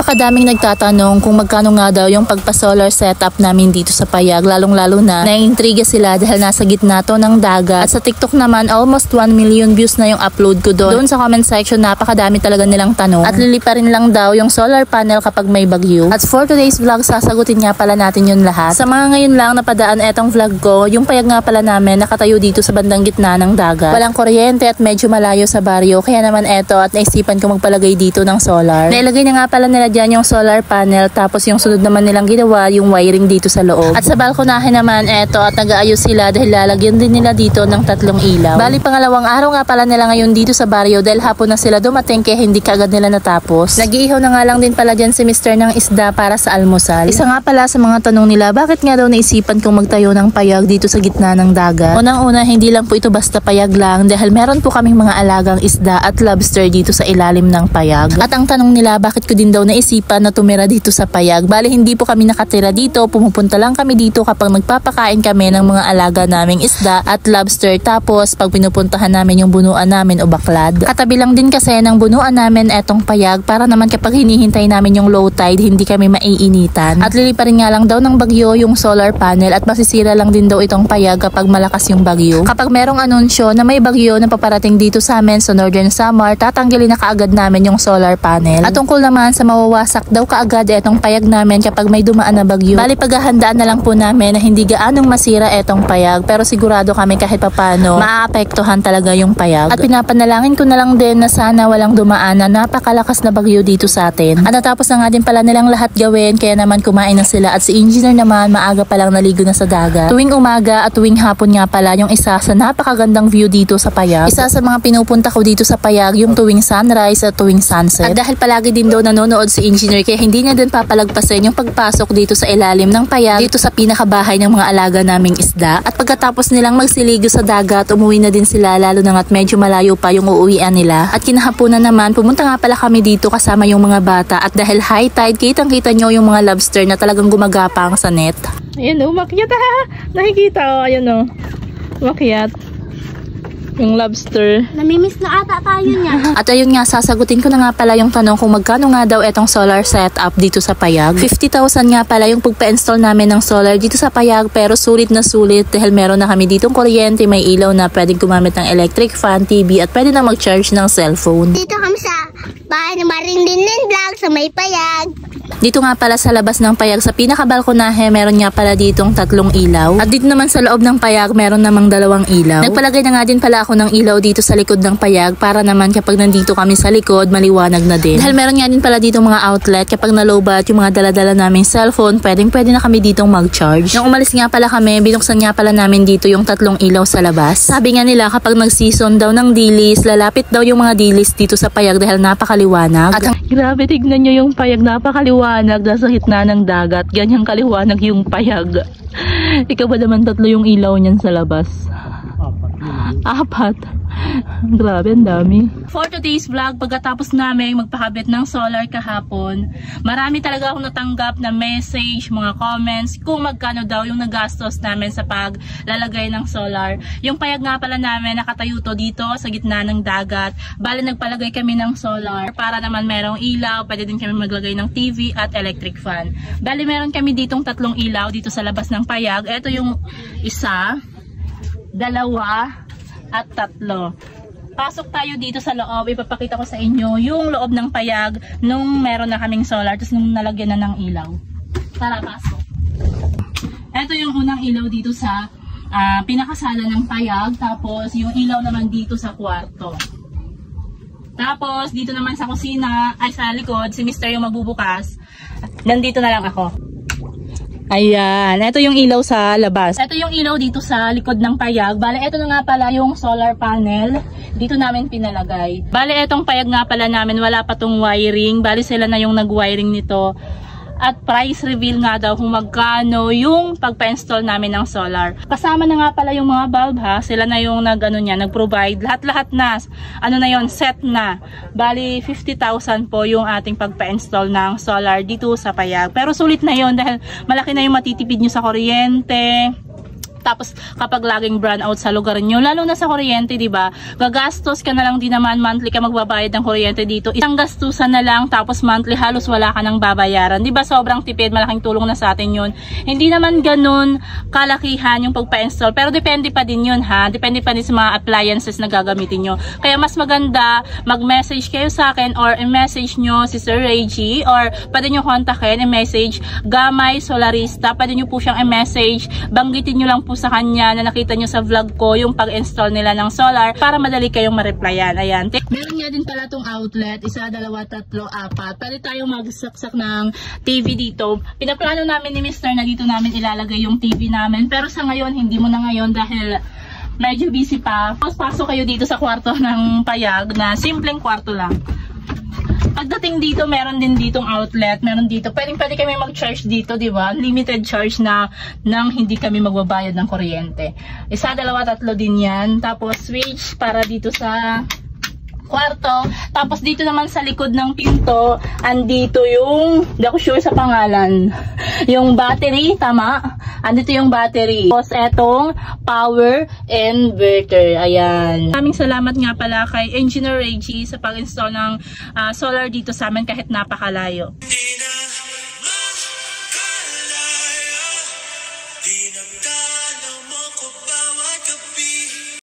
Napakadaming nagtatanong kung magkano nga daw yung pagpa-solar setup namin dito sa Payag, lalong-lalo na naiintriga sila dahil nasa gitna to ng dagat. At sa TikTok naman, almost 1 million views na yung upload ko doon. Doon sa comment section, napakadami talaga nilang tanong. At lilipa rin lang daw yung solar panel kapag may bagyo. At for today's vlog, sasagutin nga pala natin yun lahat. Sa mga ngayon lang napadaan etong vlog ko, yung Payag nga pala namin nakatayo dito sa bandang gitna ng dagat. Walang kuryente at medyo malayo sa baryo, kaya naman eto at naisipan ko magpalagay dito ng solar. Nailagay na nga pala nila dyan yung solar panel, tapos yung sunod naman nilang ginawa yung wiring dito sa loob. At sa balkonahe naman eto at nag-aayos sila dahil lalagyan din nila dito ng 3 ilaw. Bali pangalawang araw nga pala nila ngayon dito sa baryo dahil hapon na sila dumating kaya hindi kaagad nila natapos. Nag-iihaw na nga lang din pala dyan si Mr. ng isda para sa almusal. Isa nga pala sa mga tanong nila, bakit nga daw naisipan kong magtayo ng payag dito sa gitna ng dagat? Unang-una, hindi lang po ito basta payag lang dahil meron po kaming mga alagang isda at lobster dito sa ilalim ng payag. At ang tanong nila, bakit ko din daw naisipan na tumira dito sa payag? Bali hindi po kami nakatira dito, pumupunta lang kami dito kapag nagpapakain kami ng mga alaga naming isda at lobster, tapos pag pinupuntahan namin yung bunuan namin o baklad. Katabi lang din kasi ng bunuan namin etong payag para naman kapag hinihintay namin yung low tide, hindi kami maiinitan. At lilipa rin nga lang daw ng bagyo yung solar panel at masisira lang din daw itong payag kapag malakas yung bagyo. Kapag merong anunsyo na may bagyo na paparating dito sa amin sa Northern Samar, tatanggalin na kaagad namin yung solar panel. At tungkol naman sa mawawasak daw kaagad etong payag namin kapag may dumaan na bagyo, bali paghahandaan na lang po namin na hindi gaanong masira etong payag, pero sigurado kami kahit papano maaapektuhan talaga yung payag. At pinapanalangin ko na lang din na sana walang dumaan na napakalakas na bagyo dito sa atin. At natapos na nga din pala nilang lahat gawin, kaya naman kumain na sila at si engineer naman maaga pa lang naligo na sa dagat. Tuwing umaga at tuwing hapon nga pala yung isa sa napakagandang view dito sa payag. Isa sa mga pinupunta ko dito sa payag yung tuwing sunrise at tuwing sunset. At dahil palagi din daw nanonood si engineer, kaya hindi niya din papalagpasin yung pagpasok dito sa ilalim ng payag, dito sa pinakabahay ng mga alaga naming isda. At pagkatapos nilang magsiligo sa dagat, umuwi na din sila, lalo na nga't medyo malayo pa yung uuwian nila. At kinahaponan naman, pumunta nga pala kami dito kasama yung mga bata at dahil high tide, kitang-kita nyo yung mga lobster na talagang gumagapang sa net. Ayan o, umakyat ha! Nakikita o, ayan o. Umakyat. Yung lobster. Namimiss na ata tayo niya. At ayun nga, sasagutin ko na nga pala yung tanong kung magkano nga daw etong solar setup dito sa Payag. 50,000 nga pala yung pagpa-install namin ng solar dito sa Payag, pero sulit na sulit dahil meron na kami ditong kuryente, may ilaw na, pwedeng gumamit ng electric fan, TV at pwede na mag-charge ng cellphone. Dito kami sa bahay ni Marilyn Vlog sa may Payag. Dito nga pala sa labas ng Payag, sa pinakabalkonahe, meron nga pala ditong 3 ilaw. At dito naman sa loob ng Payag, meron namang 2 ilaw. Nagpalagay na nga din pala ako ng ilaw dito sa likod ng Payag para naman kapag nandito kami sa likod, maliwanag na din. Dahil meron nga din pala dito mga outlet, kapag nalobat yung mga dala-dala naming cellphone, pwede na kami ditong mag-charge. Nung umalis nga pala kami, binuksan nga pala namin dito yung 3 ilaw sa labas. Sabi nga nila kapag nag-season daw ng dilis, lalapit daw yung mga dilis dito sa Payag dahil napakaliwanag. At grabe, tignan nyo yung Payag, napakaliwanag, nasa gitna ng dagat, ganyang kaliwanag yung Payag. Ikaw ba naman 3 yung ilaw niyan sa labas? 4. Grabe, ang dami. For today's vlog, pagkatapos namin magpakabit ng solar kahapon, marami talaga akong natanggap na message, mga comments, kung magkano daw yung nagastos namin sa paglalagay ng solar. Yung Payag nga pala namin, nakatayo to dito sa gitna ng dagat. Bale, nagpalagay kami ng solar para naman merong ilaw, pwede din kami maglagay ng TV at electric fan. Bale, meron kami ditong 3 ilaw dito sa labas ng Payag. Ito yung isa, 2, at 3. Pasok tayo dito sa loob, ipapakita ko sa inyo yung loob ng Payag nung meron na kaming solar, tapos nung nalagyan na ng ilaw. Tara, pasok. Ito yung unang ilaw dito sa pinakasala ng Payag, tapos yung ilaw naman dito sa kwarto. Tapos dito naman sa kusina, ay sa likod, si Mr. yung magbubukas. Nandito na lang ako. Ayan, ito yung ilaw sa labas. Ito yung ilaw dito sa likod ng Payag. Bale, ito na nga pala yung solar panel. Dito namin pinalagay. Bale, itong Payag nga pala namin, wala pa tong wiring. Bale, sila na yung nag-wiring nito. At price reveal nga daw kung magkano yung pagpa-install namin ng solar. Kasama na nga pala yung mga bulb ha. Sila na yung nag-provide. Lahat-lahat na. Set na. Bali, 50,000 po yung ating pagpa-install ng solar dito sa Payag. Pero sulit na yon dahil malaki na yung matitipid nyo sa kuryente. Tapos kapag laging brown out sa lugar nyo, lalo na sa kuryente, di ba? Gagastos ka na lang din naman, monthly ka magbabayad ng kuryente dito. Isang gastusan na lang, tapos monthly halos wala ka nang babayaran. Di ba sobrang tipid, malaking tulong na sa atin yun. Hindi naman ganun kalakihan yung pagpa-install, pero depende pa din yun ha. Depende pa din sa mga appliances na gagamitin nyo. Kaya mas maganda, mag-message kayo sa akin or i-message nyo si Sir Reggie, or pwede nyo kontakin, i-message Gamay Solarista. Pwede nyo po siyang i-message, banggitin nyo lang po sa kanya na nakita nyo sa vlog ko yung pag-install nila ng solar para madali kayong ma-replyan. Ayan. Meron nga din pala tong outlet, 1, 2, 3, 4. Pwede tayong magsaksak ng TV dito. Pinaplano namin ni Mr. na dito namin ilalagay yung TV namin. Pero sa ngayon, hindi mo na ngayon dahil medyo busy pa. Tapos pasok kayo dito sa kwarto ng payag na simpleng kwarto lang. Pagdating dito, meron din ditong outlet, meron dito. Pwede kami mag-charge dito, di ba? Limited charge na nang hindi kami magbabayad ng kuryente. 1, 2, 3 din yan. Tapos switch para dito sa kwarto. Tapos dito naman sa likod ng pinto, andito yung, hindi ako sure sa pangalan, yung battery, tama? Andito yung battery. Tapos etong power inverter. Ayan. Maraming salamat nga pala kay Engineer Reggie sa pag-install ng solar dito sa amin kahit napakalayo.